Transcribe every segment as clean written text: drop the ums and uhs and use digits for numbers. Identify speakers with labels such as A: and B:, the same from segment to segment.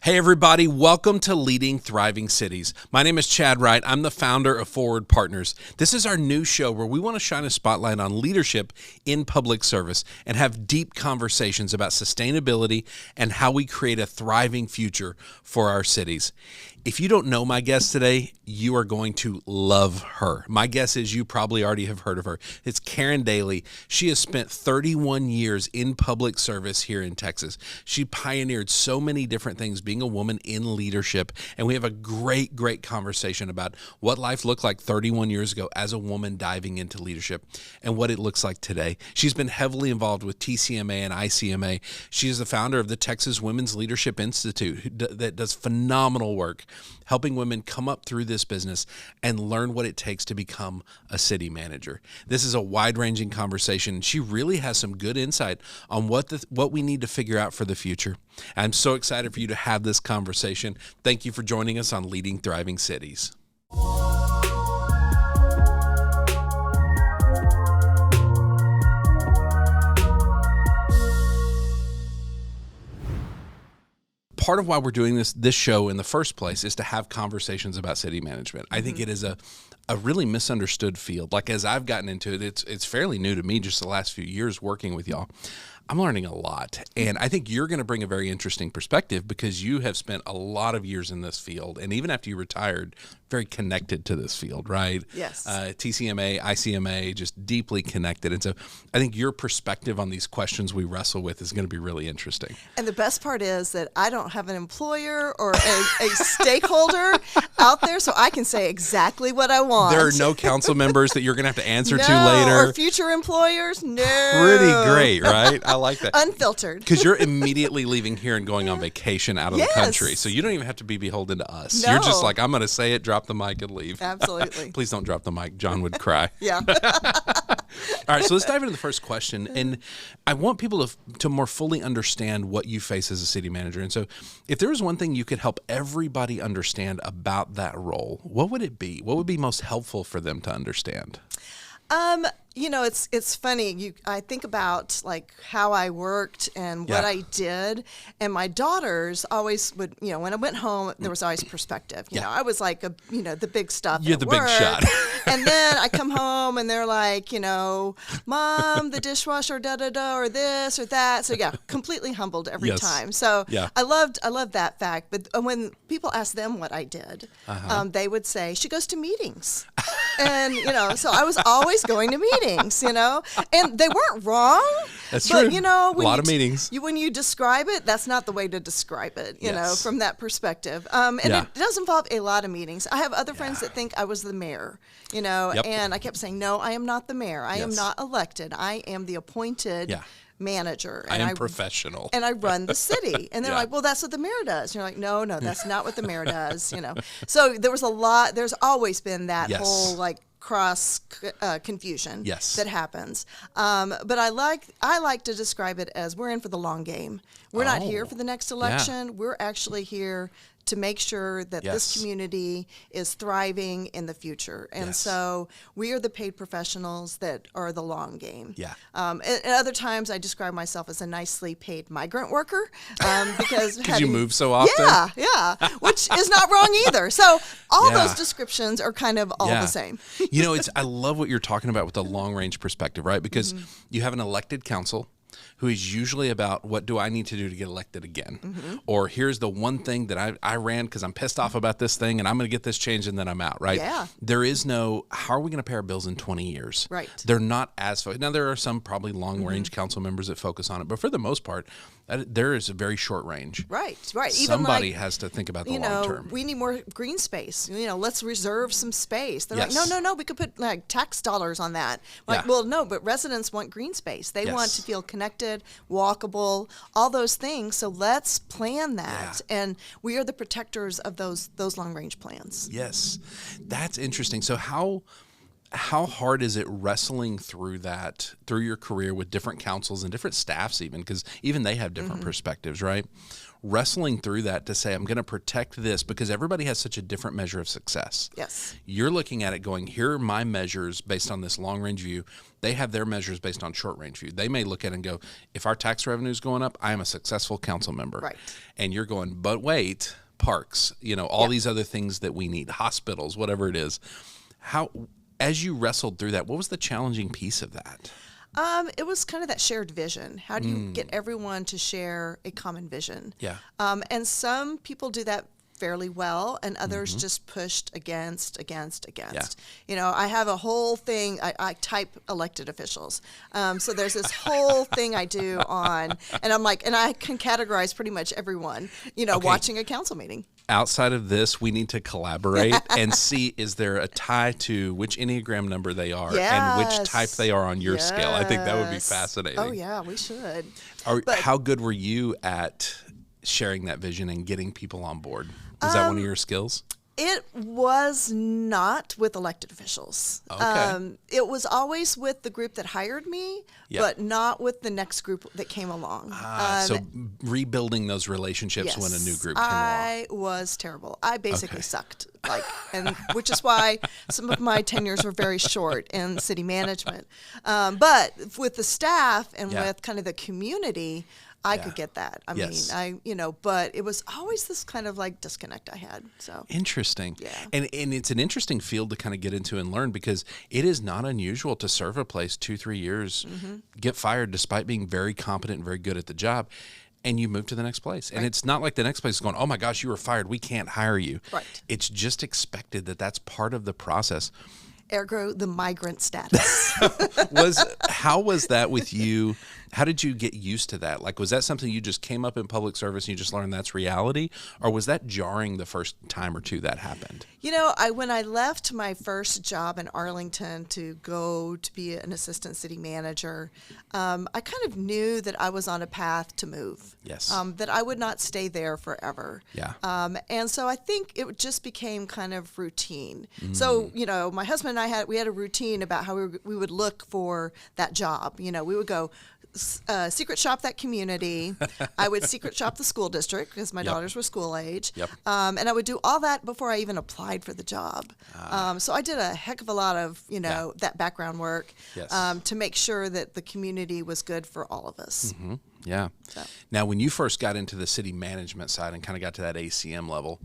A: Hey everybody, welcome to Leading Thriving Cities. My name is Chad Wright. I'm the founder of Forward Partners. This is our new show where we want to shine a spotlight on leadership in public service and have deep conversations about sustainability and how we create a thriving future for our cities. If you don't know my guest today, you are going to love her. My guess is you probably already have heard of her. It's Karen Daly. She has spent 31 years in public service here in Texas. She pioneered so many different things being a woman in leadership, and we have a great conversation about what life looked like 31 years ago as a woman diving into leadership and what it looks like today. She's been heavily involved with TCMA and ICMA. She is the founder of the Texas Women's Leadership Institute that does phenomenal work helping women come up through this business and learn what it takes to become a city manager. This is a wide-ranging conversation. She really has some good insight on what we need to figure out for the future. I'm so excited for you to have this conversation. Thank you for joining us on Leading Thriving Cities. Part of why we're doing this show in the first place is to have conversations about city management. I think it is a really misunderstood field. Like, as I've gotten into it, it's fairly new to me just the last few years working with y'all. I'm learning a lot, and I think you're going to bring a very interesting perspective because you have spent a lot of years in this field, and even after you retired, very connected to this field, right?
B: Yes.
A: TCMA, ICMA, just deeply connected. And so I think your perspective on these questions we wrestle with is going to be really interesting.
B: And the best part is that I don't have an employer or a stakeholder out there, so I can say exactly what I want.
A: There are no council members that you're going to have to answer to later.
B: Or future employers? No.
A: Pretty great, right? I like that.
B: Unfiltered.
A: Because you're immediately leaving here and going on vacation out of the country. So you don't even have to be beholden to us.
B: No.
A: You're just like, I'm going to say it, drop the mic, and leave.
B: Absolutely.
A: Please don't drop the mic. John would cry.
B: Yeah.
A: All right, so let's dive into the first question. And I want people to more fully understand what you face as a city manager. And so if there was one thing you could help everybody understand about that role, what would it be? What would be most helpful for them to understand?
B: It's funny. I think about like how I worked and what I did, and my daughters always would, when I went home, there was always perspective. You know, I was like the big stuff.
A: You're the big shot.
B: And then I come home and they're like, Mom, the dishwasher, or this or that. So yeah, completely humbled every time. So I loved that fact. But when people asked them what I did, they would say she goes to meetings, and so I was always going to meetings, and they weren't wrong.
A: That's true.
B: But,
A: a lot of meetings.
B: When you describe it, that's not the way to describe it, from that perspective. And it does involve a lot of meetings. I have other friends that think I was the mayor, and I kept saying, no, I am not the mayor. I am not elected. I am the appointed manager. And
A: I am professional.
B: And I run the city. And they're like, well, that's what the mayor does. And you're like, no, that's not what the mayor does, So there was there's always been that whole cross confusion that happens. But I like to describe it as we're in for the long game. We're not here for the next election. We're actually here to make sure that this community is thriving in the future. And so we are the paid professionals that are the long game. Yeah. And other times I describe myself as a nicely paid migrant worker because
A: you move so often.
B: Yeah, which is not wrong either. So all those descriptions are kind of all the same.
A: I love what you're talking about with the long range perspective, right? Because you have an elected council who is usually about what do I need to do to get elected again? Or here's the one thing that I ran because I'm pissed off about this thing and I'm going to get this changed and then I'm out, right?
B: Yeah.
A: There is no, how are we going to pay our bills in 20 years?
B: Right.
A: They're not as focused. Now, there are some probably long-range council members that focus on it, but for the most part, there is a very short range.
B: Right. Even
A: somebody has to think about the long term.
B: We need more green space. Let's reserve some space. They're like, no, we could put tax dollars on that. Well, no, but residents want green space. They want to feel connected, walkable, all those things. So let's plan that. And we are the protectors of those long-range plans.
A: Yes. That's interesting. So how hard is it wrestling through your career with different councils and different staffs even, because even they have different perspectives, right? wrestling through that to say, I'm going to protect this because everybody has such a different measure of success.
B: Yes.
A: You're looking at it going, here are my measures based on this long-range view. They have their measures based on short-range view. They may look at it and go, if our tax revenue is going up, I am a successful council member.
B: Right.
A: And you're going, but wait, parks, all these other things that we need, hospitals, whatever it is. How, as you wrestled through that, what was the challenging piece of that?
B: It was kind of that shared vision. How do you get everyone to share a common vision?
A: Yeah.
B: And some people do that fairly well, and others just pushed against. Yeah. I have a whole thing. I type elected officials. So there's this whole thing I do on, and I'm like, and I can categorize pretty much everyone, watching a council meeting.
A: Outside of this, we need to collaborate and see, is there a tie to which Enneagram number they are and which type they are on your scale? I think that would be fascinating.
B: Oh, yeah, we should.
A: How good were you at sharing that vision and getting people on board? Was that one of your skills?
B: It was not with elected officials.
A: Okay.
B: It was always with the group that hired me, but not with the next group that came along.
A: So rebuilding those relationships when a new group came along.
B: I was terrible. I basically sucked, and which is why some of my tenures were very short in city management. But with the staff and with kind of the community, I could get that. I mean, but it was always this kind of disconnect I had. So
A: interesting.
B: Yeah.
A: And it's an interesting field to kind of get into and learn because it is not unusual to serve a place 2-3 years, get fired despite being very competent and very good at the job, and you move to the next place. And it's not like the next place is going, oh my gosh, you were fired, we can't hire you.
B: Right.
A: It's just expected that that's part of the process.
B: Ergo, the migrant status.
A: How was that with you? How did you get used to that? Was that something you just came up in public service and you just learned that's reality? Or was that jarring the first time or two that happened?
B: When I left my first job in Arlington to go to be an assistant city manager, I kind of knew that I was on a path to move.
A: Yes.
B: That I would not stay there forever.
A: Yeah.
B: And so I think it just became kind of routine. So, my husband and we had a routine about how we would look for that job. We would go secret shop that community. I would secret shop the school district because my daughters were school age.
A: Yep.
B: And I would do all that before I even applied for the job. So I did a heck of a lot of, that background work to make sure that the community was good for all of us.
A: Mm-hmm. Yeah. So. Now, when you first got into the city management side and kind of got to that ACM level,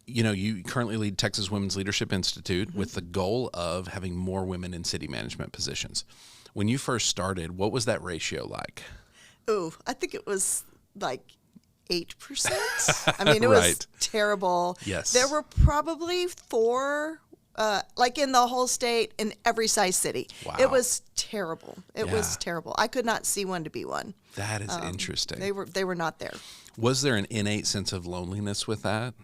A: you currently lead Texas Women's Leadership Institute with the goal of having more women in city management positions. When you first started, what was that ratio like? Oh,
B: I think it was 8%. I mean, it was terrible.
A: Yes.
B: There were probably 4, in the whole state, in every size city.
A: Wow.
B: It was terrible. It was terrible. I could not see one to be one.
A: That is interesting.
B: They were not there.
A: Was there an innate sense of loneliness with that?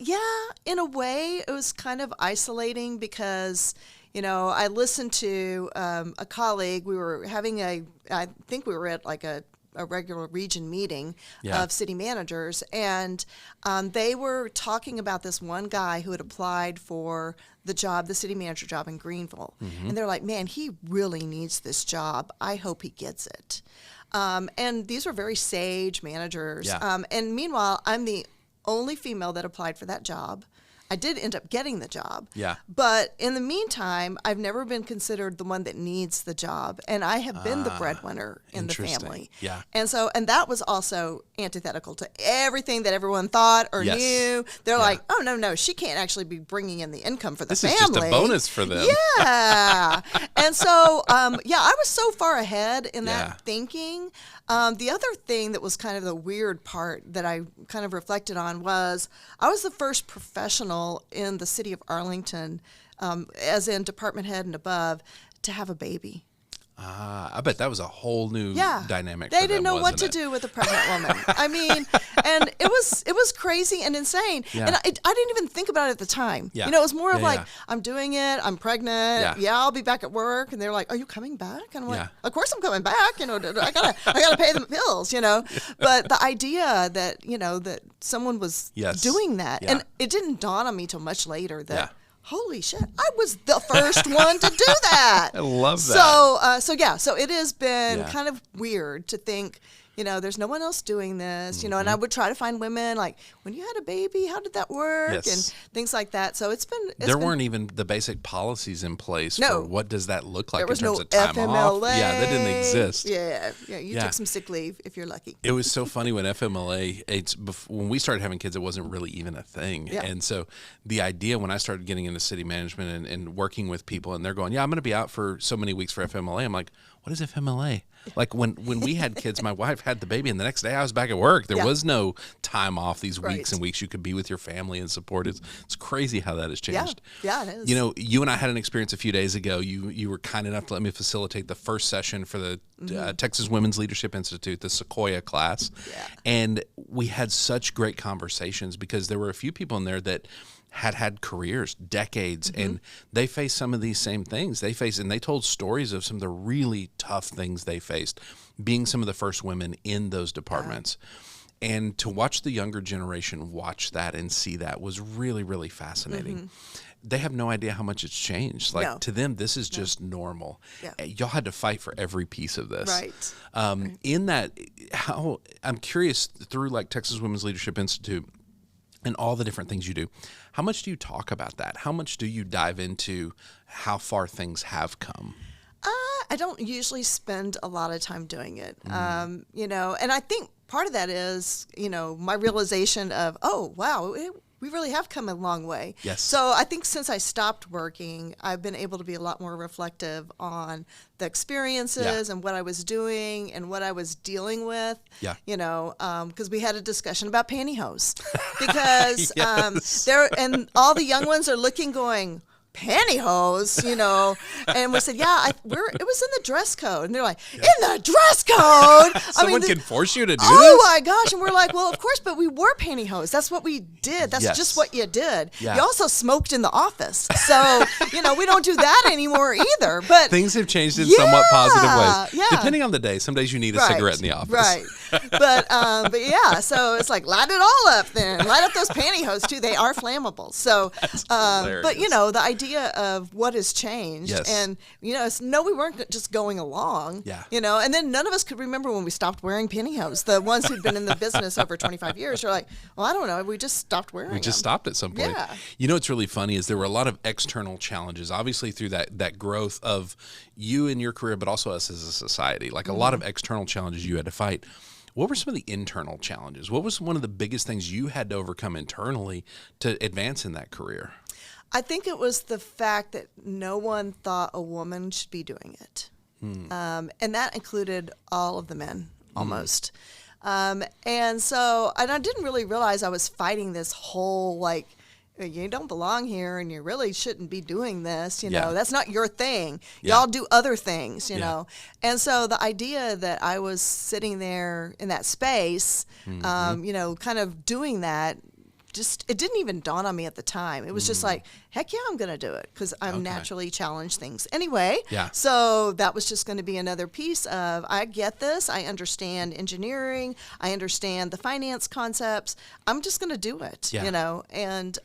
B: Yeah, in a way, it was kind of isolating because, I listened to a colleague. We were having I think we were at a regular region meeting of city managers, and they were talking about this one guy who had applied for the city manager job in Greenville. And they're like, man, he really needs this job. I hope he gets it. And these were very sage managers.
A: Yeah.
B: And meanwhile, I'm the only female that applied for that job. I did end up getting the job.
A: Yeah.
B: But in the meantime, I've never been considered the one that needs the job. And I have been the breadwinner in the family.
A: Yeah.
B: And that was also antithetical to everything that everyone thought or knew. They're like, oh, no, she can't actually be bringing in the income for the family.
A: This is just a bonus for them.
B: Yeah. And so, I was so far ahead in that thinking. The other thing that was kind of the weird part that I kind of reflected on was I was the first professional in the city of Arlington, as in department head and above, to have a baby.
A: I bet that was a whole new dynamic.
B: They didn't know what to do with a pregnant woman. I mean, and it was crazy and insane. Yeah. And I didn't even think about it at the time. Yeah. It was more of I'm doing it. I'm pregnant. Yeah. I'll be back at work. And they're like, "Are you coming back?" And I'm like, "Of course I'm coming back. I gotta pay the bills. But the idea that that someone was doing that, and it didn't dawn on me till much later that. Holy shit, I was the first one to do that.
A: I love that.
B: So it has been kind of weird to think, there's no one else doing this, and I would try to find women like, when you had a baby, how did that work?
A: Yes.
B: And things like that. So
A: there weren't even the basic policies in place for what does that look like in terms of
B: time
A: FMLA.
B: off.
A: Yeah, that didn't exist.
B: Yeah, you took some sick leave if you're lucky.
A: It was so funny when FMLA, when we started having kids, it wasn't really even a thing. Yeah. And so the idea when I started getting into city management and working with people, and they're going, I'm going to be out for so many weeks for FMLA. I'm like, what is FMLA? Like when we had kids, my wife had the baby, and the next day I was back at work. There was no time off these weeks and weeks you could be with your family and support. It's crazy how that has changed.
B: Yeah, it is.
A: You and I had an experience a few days ago. You were kind enough to let me facilitate the first session for the Texas Women's Leadership Institute, the Sequoia class. Yeah. And we had such great conversations because there were a few people in there that had careers, decades, and they faced some of these same things. And they told stories of some of the really tough things they faced, being some of the first women in those departments. Yeah. And to watch the younger generation watch that and see that was really, really fascinating. They have no idea how much it's changed. Like to them, this is just normal. Yeah. Y'all had to fight for every piece of this.
B: Right.
A: In that, how I'm curious through like Texas Women's Leadership Institute and all the different things you do, how much do you talk about that? How much do you dive into how far things have come?
B: I don't usually spend a lot of time doing it, and I think part of that is, my realization of, oh, wow, we really have come a long way.
A: Yes.
B: So I think since I stopped working, I've been able to be a lot more reflective on the experiences and what I was doing and what I was dealing with. Yeah. Because we had a discussion about pantyhose, because and all the young ones are looking, going, pantyhose, and we said, it was in the dress code, and they're like, in the dress code?
A: Someone can force you to do this?
B: Oh my gosh. And we're like, well, of course, but we wore pantyhose. That's what we did. That's just what you did. Yeah. You also smoked in the office. So, we don't do that anymore either. But
A: things have changed in somewhat positive ways. Yeah. Depending on the day. Some days you need a cigarette in the office.
B: Right. But yeah, so it's like, light it all up then. Light up those pantyhose too. They are flammable. So, but the idea of what has changed, and we weren't just going along, and then none of us could remember when we stopped wearing pantyhose. The ones who'd been in the business over 25 years are like, well, I don't know, we just stopped wearing them.
A: We just stopped at some point. What's really funny is there were a lot of external challenges, obviously through that growth of you in your career, but also us as a society, like a lot of external challenges you had to fight. What were some of the internal challenges? What was one of the biggest things you had to overcome internally to advance in that career?
B: I think it was the fact that no one thought a woman should be doing it. And that included all of the men, almost. And I didn't really realize I was fighting this whole, like, you don't belong here and you really shouldn't be doing this, that's not your thing. Y'all do other things, know. And so the idea that I was sitting there in that space, kind of doing that, it didn't even dawn on me at the time. It was just like, heck yeah, I'm going to do it, because I'm naturally challenged things anyway. Yeah. So that was just going to be another piece of, I get this. I understand engineering. I understand the finance concepts. I'm just going to do it, And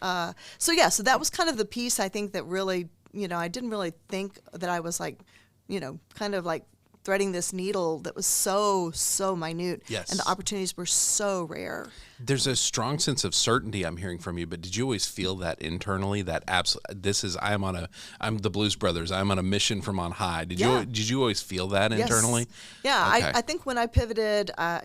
B: so that was kind of the piece, I think, that really, I didn't really think that I was like, kind of like threading this needle that was so minute, and the opportunities were so rare.
A: There's a strong sense of certainty I'm hearing from you, but did you always feel that internally, that I'm the Blues Brothers, I'm on a mission from on high? Did you always feel that internally?
B: Yeah, okay. I think when I pivoted, I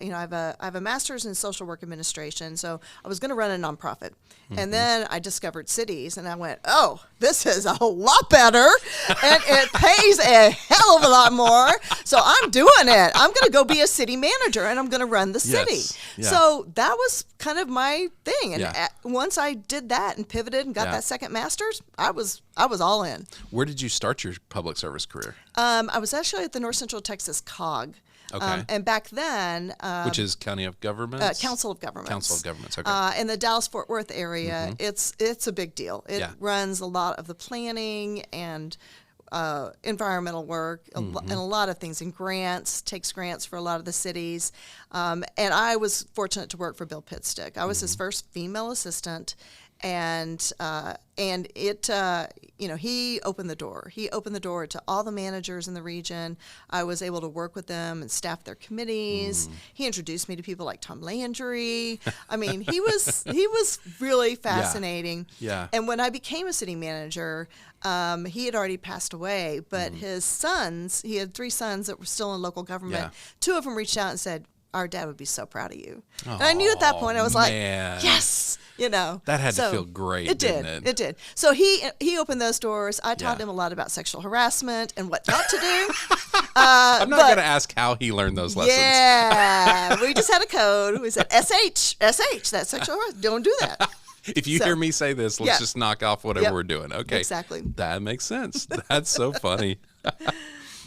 B: have a master's in social work administration, so I was going to run a nonprofit, and then I discovered cities, and I went, oh, this is a lot better, and it pays a hell of a lot more. So I'm doing it. I'm going to go be a city manager, and I'm going to run the city. Yeah. So that was kind of my thing. And once I did that and pivoted and got that second master's, I was all in.
A: Where did you start your public service career?
B: I was actually at the North Central Texas COG. Okay. And back then...
A: which is County of Governments?
B: Council of Governments.
A: Council of Governments, okay.
B: In the Dallas-Fort Worth area, it's a big deal. It runs a lot of the planning and environmental work and a lot of things, and takes grants for a lot of the cities. And I was fortunate to work for Bill Pitstick. I was his first female assistant. it, he opened the door. He opened the door to all the managers in the region. I was able to work with them and staff their committees. He introduced me to people like Tom Landry. I mean, he was really fascinating.
A: Yeah.
B: And when I became a city manager, he had already passed away, but his sons, he had 3 sons that were still in local government.
A: Yeah.
B: 2 of them reached out and said, our dad would be so proud of you. And I knew at that point, I was like, yes,
A: That had to feel great, didn't it?
B: It did. So he opened those doors. I taught him a lot about sexual harassment and what not to do.
A: I'm not going to ask how he learned those lessons.
B: Yeah, we just had a code. We said, SH, that's sexual harassment. Don't do that.
A: If you hear me say this, let's just knock off whatever we're doing. Okay.
B: Exactly.
A: That makes sense. That's so funny.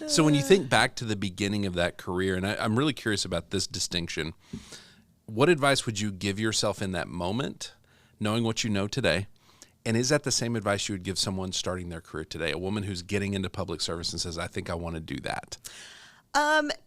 A: So when you think back to the beginning of that career, and I'm really curious about this distinction, what advice would you give yourself in that moment, knowing what you know today? And is that the same advice you would give someone starting their career today, a woman who's getting into public service and says, I think I want to do that?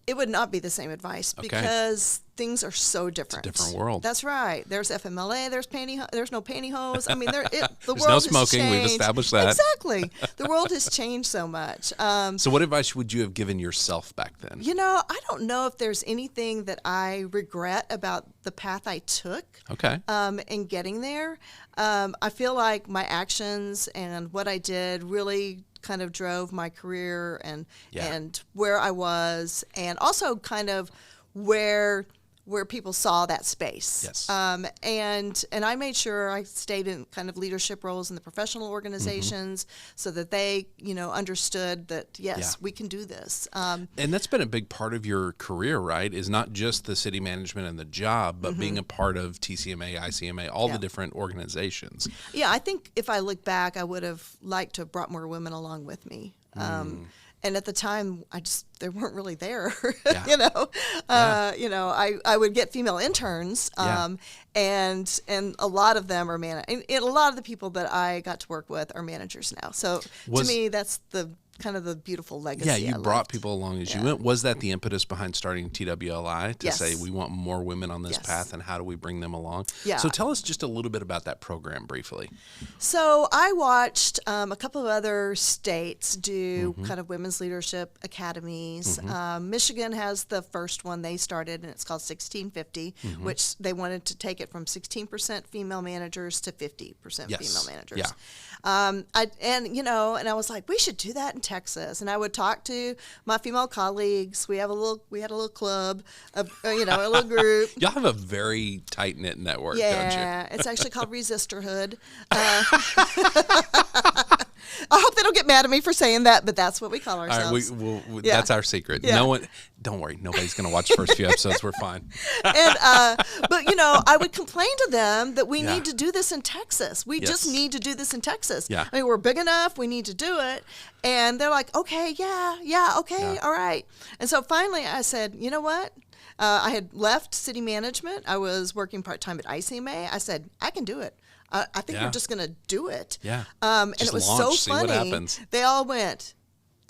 B: It would not be the same advice because things are so different.
A: It's a different world.
B: That's right. There's FMLA. There's no pantyhose. I mean, the
A: there's
B: world
A: no
B: has
A: smoking.
B: changed.
A: We've established that.
B: Exactly. The world has changed so much.
A: So what advice would you have given yourself back then?
B: I don't know if there's anything that I regret about the path I took.
A: Okay.
B: In getting there. I feel like my actions and what I did really kind of drove my career and where I was, and also kind of where people saw that space.
A: Yes.
B: And I made sure I stayed in kind of leadership roles in the professional organizations so that they, understood that, yes, we can do this.
A: And that's been a big part of your career, right? Is not just the city management and the job, but being a part of TCMA, ICMA, all the different organizations.
B: Yeah, I think if I look back, I would have liked to have brought more women along with me. And at the time, they weren't really there, I would get female interns, and a lot of them are and a lot of the people that I got to work with are managers now. So to me, that's the kind of the beautiful legacy.
A: Yeah, you brought people along as you went. Was that the impetus behind starting TWLI to say we want more women on this path, and how do we bring them along?
B: Yeah.
A: So tell us just a little bit about that program briefly.
B: So I watched a couple of other states do kind of women's leadership academies. Michigan has the first one they started, and it's called 1650, which they wanted to take it from 16% female managers to 50% female managers.
A: Yeah.
B: And I was like, we should do that in Texas. And I would talk to my female colleagues. We had a little club, a little group.
A: Y'all have a very tight knit network, don't you?
B: Yeah, it's actually called Resisterhood. I hope they don't get mad at me for saying that, but that's what we call ourselves.
A: All right, that's our secret.
B: Yeah.
A: Don't worry, nobody's going to watch the first few episodes. We're fine.
B: And but I would complain to them that we need to do this in Texas. We just need to do this in Texas.
A: Yeah.
B: I mean, we're big enough. We need to do it. And they're like, okay, okay, all right. And so finally, I said, you know what? I had left city management. I was working part-time at ICMA. I said, I can do it. I think we're just going to do it.
A: Yeah.
B: And
A: just
B: it was
A: launch,
B: so funny.
A: See what happens.
B: They all went,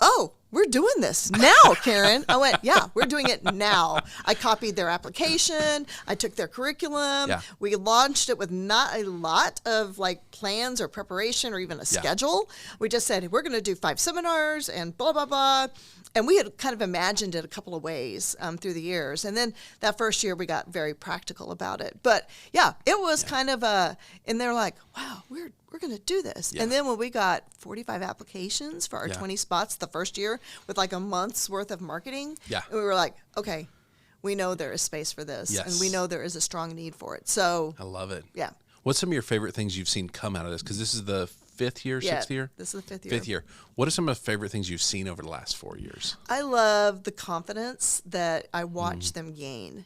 B: oh, we're doing this now, Karen. I went, yeah, we're doing it now. I copied their application. I took their curriculum.
A: Yeah.
B: We launched it with not a lot of plans or preparation or even a schedule. We just said, we're going to do 5 seminars and blah, blah, blah. And we had kind of imagined it a couple of ways through the years. And then that first year we got very practical about it. But yeah, it was kind of and they're like, wow, we're going to do this. Yeah. And then when we got 45 applications for our 20 spots the first year with a month's worth of marketing, and we were like, okay, we know there is space for this.
A: Yes.
B: And we know there is a strong need for it. So
A: I love it.
B: Yeah.
A: What's some of your favorite things you've seen come out of this? Because this is the 5th year, 6th year?
B: This is the 5th year.
A: 5th year. What are some of the favorite things you've seen over the last 4 years?
B: I love the confidence that I watch them gain.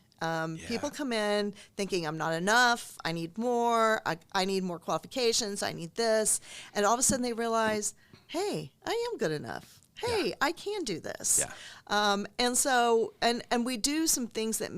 B: People come in thinking I'm not enough, I need more, I need more qualifications, I need this. And all of a sudden they realize, hey, I am good enough. Hey, I can do this.
A: Yeah.
B: And so, and we do some things that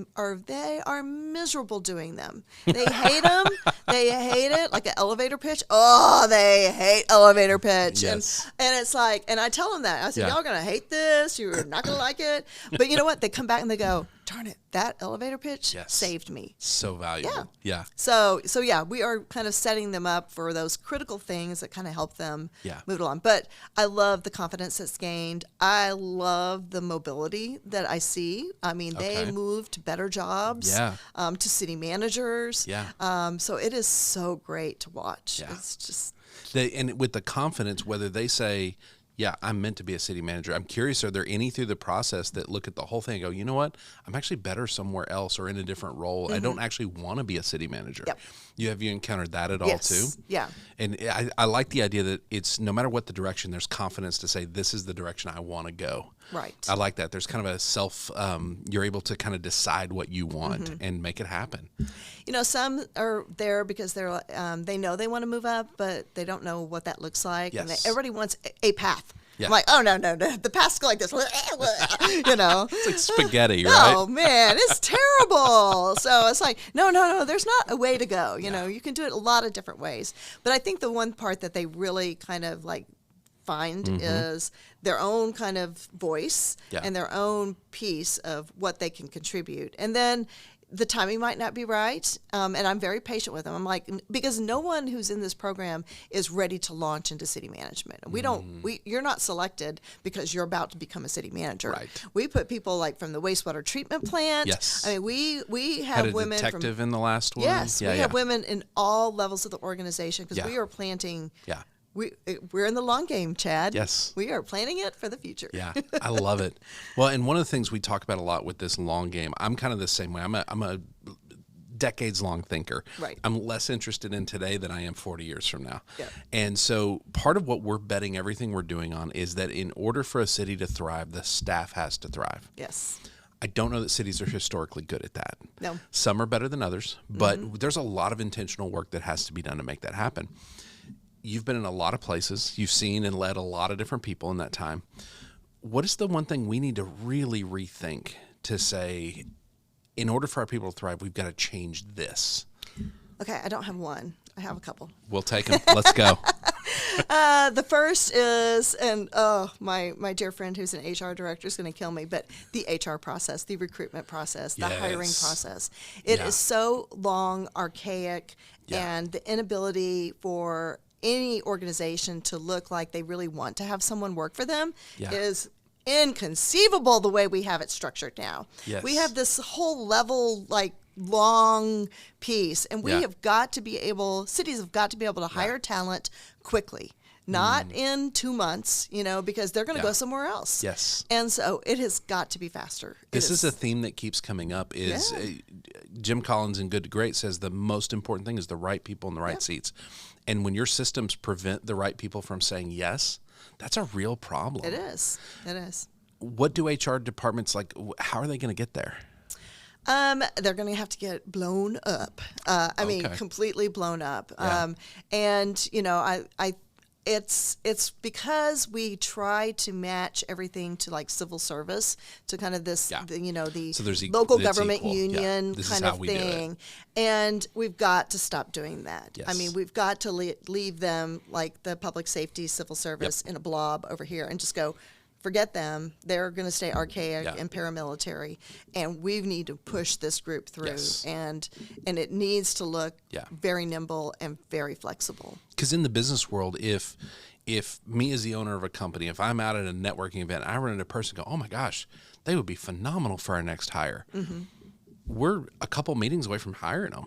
B: they are miserable doing them. They hate them. They hate it, like an elevator pitch. Oh, they hate elevator pitch.
A: Yes.
B: And it's like, and I tell them that. I say, y'all going to hate this. You're not going to like it. But you know what? They come back and they go, darn it, that elevator pitch saved me.
A: So valuable. Yeah.
B: So yeah, we are kind of setting them up for those critical things that kind of help them move along. But I love the confidence that's gained. I love the mobility that I see. I mean, they move to better jobs, to city managers. Yeah. So it is so great to watch. Yeah. It's just...
A: And with the confidence, whether they say, yeah, I'm meant to be a city manager. I'm curious, are there any through the process that look at the whole thing and go, you know what, I'm actually better somewhere else or in a different role. I don't actually want to be a city manager.
B: Yep.
A: Have you encountered that at all too?
B: Yeah.
A: And I like the idea that it's no matter what the direction, there's confidence to say, this is the direction I want to go.
B: Right.
A: I like that. There's kind of a you're able to kind of decide what you want and make it happen.
B: Some are there because they're they know they want to move up, but they don't know what that looks like.
A: Yes.
B: And everybody wants a path.
A: Yeah.
B: I'm like, oh, no. The path's go like this.
A: It's like spaghetti, right?
B: Oh, man, it's terrible. So it's like, no, there's not a way to go. You know, you can do it a lot of different ways. But I think the one part that they really kind of like find is their own kind of voice and their own piece of what they can contribute. And then the timing might not be right, and I'm very patient with them. I'm like, because no one who's in this program is ready to launch into city management. You're not selected because you're about to become a city manager.
A: Right.
B: We put people like from the wastewater treatment plant.
A: Yes.
B: I mean, we have women
A: detective in the last one.
B: Yes, we have women in all levels of the organization because we are planting.
A: Yeah.
B: We're in the long game, Chad.
A: Yes.
B: We are planning it for the future.
A: Yeah, I love it. Well, and one of the things we talk about a lot with this long game, I'm kind of the same way. I'm a decades-long thinker.
B: Right.
A: I'm less interested in today than I am 40 years from now.
B: Yeah.
A: And so part of what we're betting everything we're doing on is that in order for a city to thrive, the staff has to thrive.
B: Yes.
A: I don't know that cities are historically good at that.
B: No.
A: Some are better than others, but there's a lot of intentional work that has to be done to make that happen. You've been in a lot of places. You've seen and led a lot of different people in that time. What is the one thing we need to really rethink to say, in order for our people to thrive, we've got to change this?
B: Okay, I don't have one. I have a couple.
A: We'll take them. Let's go.
B: The first is, and my dear friend who's an HR director is going to kill me, but the HR process, the recruitment process, the hiring process. It is so long, archaic, and the inability for any organization to look like they really want to have someone work for them is inconceivable the way we have it structured now.
A: Yes.
B: We have this whole level, like, long piece, and we have got to be able, cities have got to be able to hire talent quickly. Not in 2 months, because they're going to go somewhere else.
A: Yes.
B: And so it has got to be faster.
A: This is a theme that keeps coming up is Jim Collins in Good to Great says the most important thing is the right people in the right seats. And when your systems prevent the right people from saying yes, that's a real problem.
B: It is. It is.
A: What do HR departments how are they going to get there?
B: They're going to have to get blown up. I mean, completely blown up.
A: Yeah.
B: And it's because we try to match everything to like civil service to kind of this, the local government union kind of thing. And we've got to stop doing that.
A: Yes.
B: I mean, we've got to leave them like the public safety civil service in a blob over here and just go, forget them. They're going to stay archaic and paramilitary, and we need to push this group through.
A: Yes.
B: And it needs to look very nimble and very flexible.
A: Because in the business world, if me as the owner of a company, if I'm out at a networking event, I run into a person and go, oh my gosh, they would be phenomenal for our next hire. We're a couple meetings away from hiring them.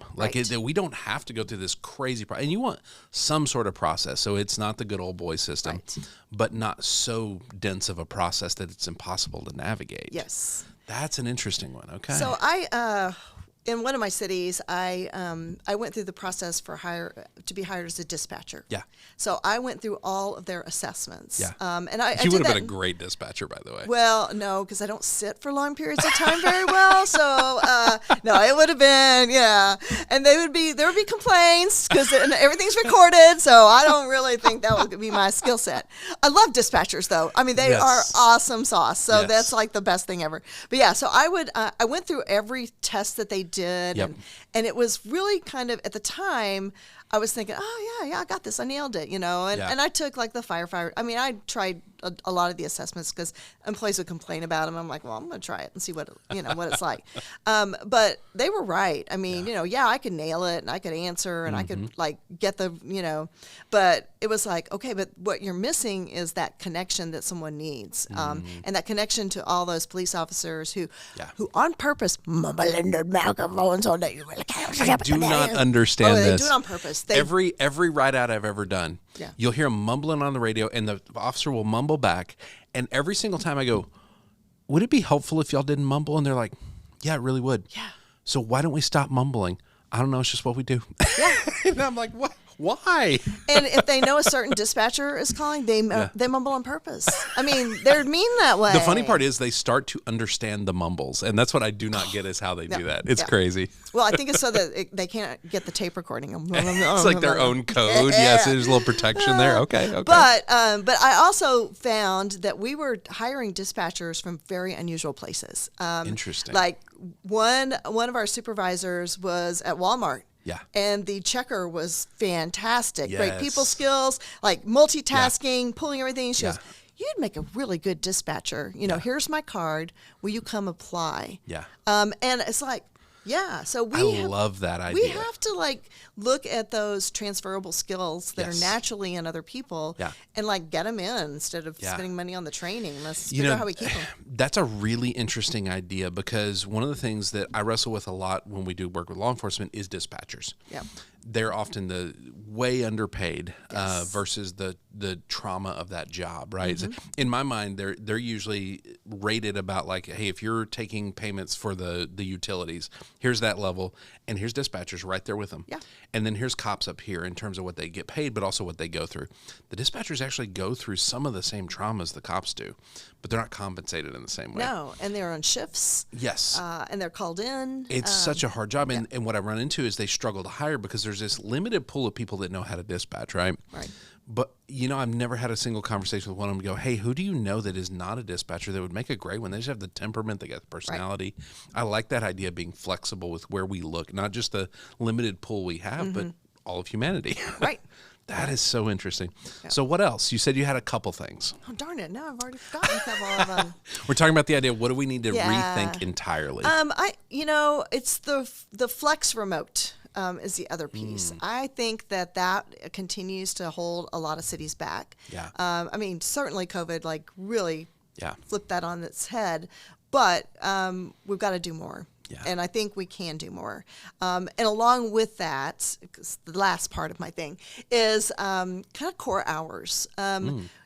A: We don't have to go through this crazy process. And you want some sort of process. So it's not the good old boy system, but not so dense of a process that it's impossible to navigate.
B: Yes.
A: That's an interesting one. Okay.
B: So in one of my cities, I went through the process to be hired as a dispatcher.
A: Yeah.
B: So I went through all of their assessments.
A: Yeah.
B: And I
A: you
B: did
A: would have
B: that
A: been a great dispatcher, by the way.
B: Well, no, because I don't sit for long periods of time very well. So no, it would have been and there would be complaints because everything's recorded. So I don't really think that would be my skill set. I love dispatchers though. I mean, they are awesome sauce. So that's like the best thing ever. But so I went through every test that they did, and it was really kind of, at the time, I was thinking, oh yeah, I got this, I nailed it, and I took like the firefighter. I mean, I tried a lot of the assessments because employees would complain about them. I'm like, well, I'm going to try it and see what it's like. But they were right. I mean, I could nail it and I could answer and I could like get the, but it was like, okay, but what you're missing is that connection that someone needs, and that connection to all those police officers who on purpose mumble in their microphones all day.
A: I do not understand this.
B: They do it on purpose.
A: Every ride out I've ever done, you'll hear them mumbling on the radio, and the officer will mumble back. And every single time I go, would it be helpful if y'all didn't mumble? And they're like, yeah, it really would. Yeah. So why don't we stop mumbling? I don't know. It's just what we do. Yeah. And I'm like, what? Why?
B: And if they know a certain dispatcher is calling, they mumble on purpose. I mean, they're mean that way.
A: The funny part is they start to understand the mumbles, and that's what I do not get is how they do that. It's crazy.
B: Well, I think it's so that they can't get the tape recording.
A: It's like their own code. Yes, there's a little protection there. Okay.
B: But I also found that we were hiring dispatchers from very unusual places.
A: Interesting.
B: Like one of our supervisors was at Walmart.
A: Yeah.
B: And the checker was fantastic. Yes. Great people skills, like multitasking, pulling everything. She goes, you'd make a really good dispatcher. Here's my card. Will you come apply?
A: Yeah.
B: And it's like, so
A: I love that idea.
B: We have to like look at those transferable skills that are naturally in other people and like get them in instead of spending money on the training. Let's figure out how we keep them.
A: That's a really interesting idea because one of the things that I wrestle with a lot when we do work with law enforcement is dispatchers. Yeah. They're often the way underpaid versus the trauma of that job, right? Mm-hmm. So in my mind, they're usually rated about like, hey, if you're taking payments for the utilities, here's that level, and here's dispatchers right there with them. Yeah. And then here's cops up here in terms of what they get paid, but also what they go through. The dispatchers actually go through some of the same traumas the cops do, but they're not compensated in the same way.
B: No, and they're on shifts.
A: Yes.
B: And they're called in.
A: It's such a hard job. And what I run into is they struggle to hire because there's this limited pool of people that know how to dispatch, right?
B: Right.
A: But, I've never had a single conversation with one of them go, hey, who do you know that is not a dispatcher that would make a great one? They just have the temperament, they got the personality. Right. I like that idea of being flexible with where we look, not just the limited pool we have, but all of humanity.
B: Right.
A: That is so interesting. Yeah. So what else? You said you had a couple things.
B: Oh, darn it. No, I've already forgotten a couple of them.
A: We're talking about the idea of what do we need to rethink entirely?
B: It's the flex remote. Is the other piece. I think that continues to hold a lot of cities back. Yeah. Certainly COVID really flipped that on its head, but we've got to do more. Yeah. And I think we can do more. And along with that, the last part of my thing is kind of core hours.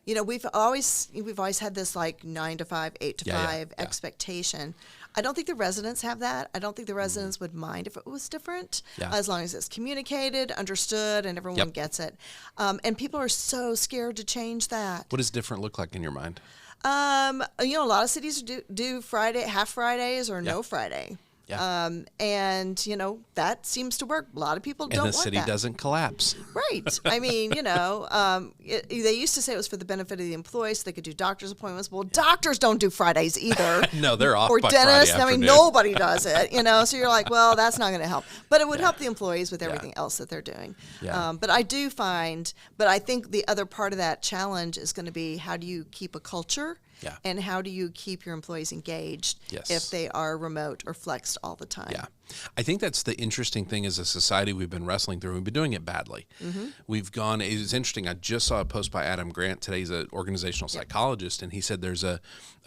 B: We've always had this like 9 to 5, 8 to 5 expectation. I don't think the residents have that. I don't think the residents would mind if it was different, as long as it's communicated, understood, and everyone gets it. And people are so scared to change that.
A: What does different look like in your mind?
B: A lot of cities do Friday, half Fridays or no Friday. Yeah. And that seems to work. A lot of people don't want that.
A: And the city doesn't collapse.
B: Right. They used to say it was for the benefit of the employees so they could do doctor's appointments. Well, doctors don't do Fridays either.
A: No, they're off
B: or
A: by
B: dentists.
A: Friday afternoon.
B: Nobody does it, So you're like, well, that's not going to help. But it would help the employees with everything else that they're doing. Yeah. But I think the other part of that challenge is going to be how do you keep a culture? Yeah. And how do you keep your employees engaged if they are remote or flexed all the time?
A: Yeah. I think that's the interesting thing as a society we've been wrestling through. We've been doing it badly. Mm-hmm. It was interesting. I just saw a post by Adam Grant today. He's an organizational psychologist, and he said there's a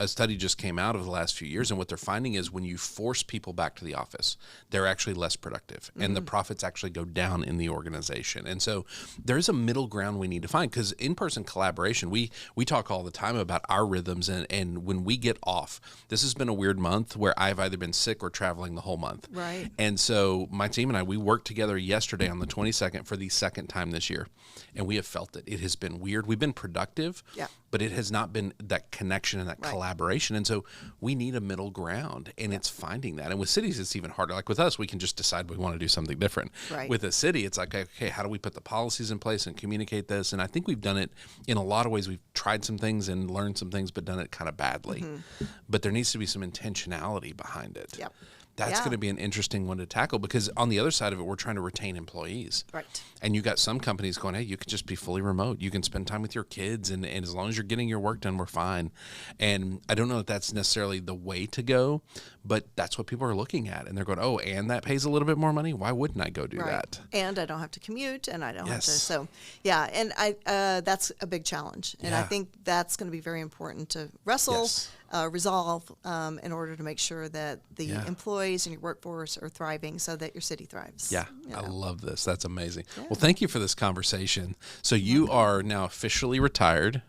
A: study just came out of the last few years, and what they're finding is when you force people back to the office, they're actually less productive, and the profits actually go down in the organization. And so there's a middle ground we need to find, because in-person collaboration, we talk all the time about our rhythms, and when we get off, this has been a weird month where I've either been sick or traveling the whole month.
B: Right.
A: And so my team and I, we worked together yesterday on the 22nd for the second time this year, and we have felt it. It has been weird. We've been productive, but it has not been that connection and that collaboration. And so we need a middle ground, and it's finding that. And with cities, it's even harder. Like with us, we can just decide we want to do something different. Right. With a city, it's like, okay, how do we put the policies in place and communicate this? And I think we've done it in a lot of ways. We've tried some things and learned some things, but done it kind of badly. Mm-hmm. But there needs to be some intentionality behind it.
B: Yep.
A: That's
B: Yeah.
A: going to be an interesting one to tackle, because on the other side of it, we're trying to retain employees.
B: Right.
A: And you got some companies going, hey, you can just be fully remote. You can spend time with your kids, and as long as you're getting your work done, we're fine. And I don't know if that's necessarily the way to go, but that's what people are looking at. And they're going, oh, and that pays a little bit more money? Why wouldn't I go do that?
B: And I don't have to commute, and I don't have to.
A: Yes.
B: So, yeah, and that's a big challenge. And I think that's going to be very important to wrestle, resolve in order to make sure that the employees in your workforce are thriving so that your city thrives.
A: Yeah, I love this. That's amazing. Yeah. Well, thank you for this conversation. So you are now officially retired.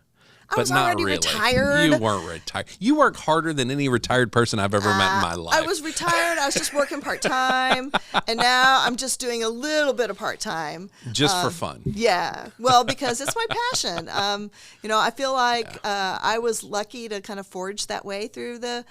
B: I was already retired.
A: You weren't retired. You work harder than any retired person I've ever met in my life.
B: I was retired. I was just working part-time, and now I'm just doing a little bit of part-time.
A: Just for fun.
B: Yeah. Well, because it's my passion. I feel like I was lucky to kind of forge that way through the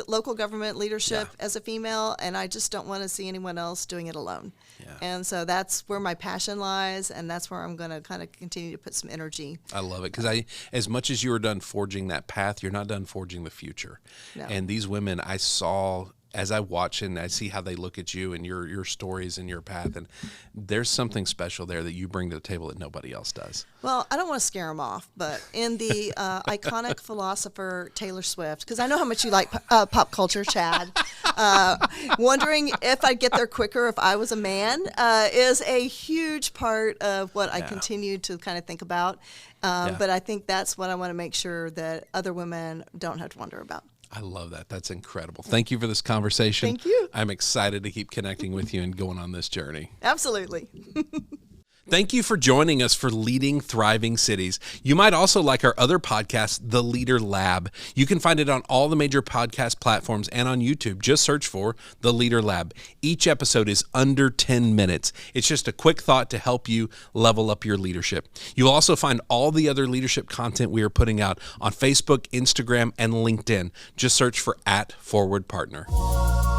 B: local government leadership as a female, and I just don't want to see anyone else doing it alone. Yeah. And so that's where my passion lies, and that's where I'm going to kind of continue to put some energy.
A: I love it, because as much as you were done forging that path, you're not done forging the future. No. And these women, I saw, as I watch and I see how they look at you and your stories and your path, and there's something special there that you bring to the table that nobody else does.
B: Well, I don't want to scare them off, but in the iconic philosopher Taylor Swift, because I know how much you like pop culture, Chad, wondering if I'd get there quicker if I was a man is a huge part of what I continue to kind of think about. But I think that's what I want to make sure that other women don't have to wonder about.
A: I love that. That's incredible. Thank you for this conversation.
B: Thank you.
A: I'm excited to keep connecting with you and going on this journey.
B: Absolutely.
A: Thank you for joining us for Leading Thriving Cities. You might also like our other podcast, The Leader Lab. You can find it on all the major podcast platforms and on YouTube. Just search for The Leader Lab. Each episode is under 10 minutes. It's just a quick thought to help you level up your leadership. You'll also find all the other leadership content we are putting out on Facebook, Instagram, and LinkedIn. Just search for @ForwardPartner.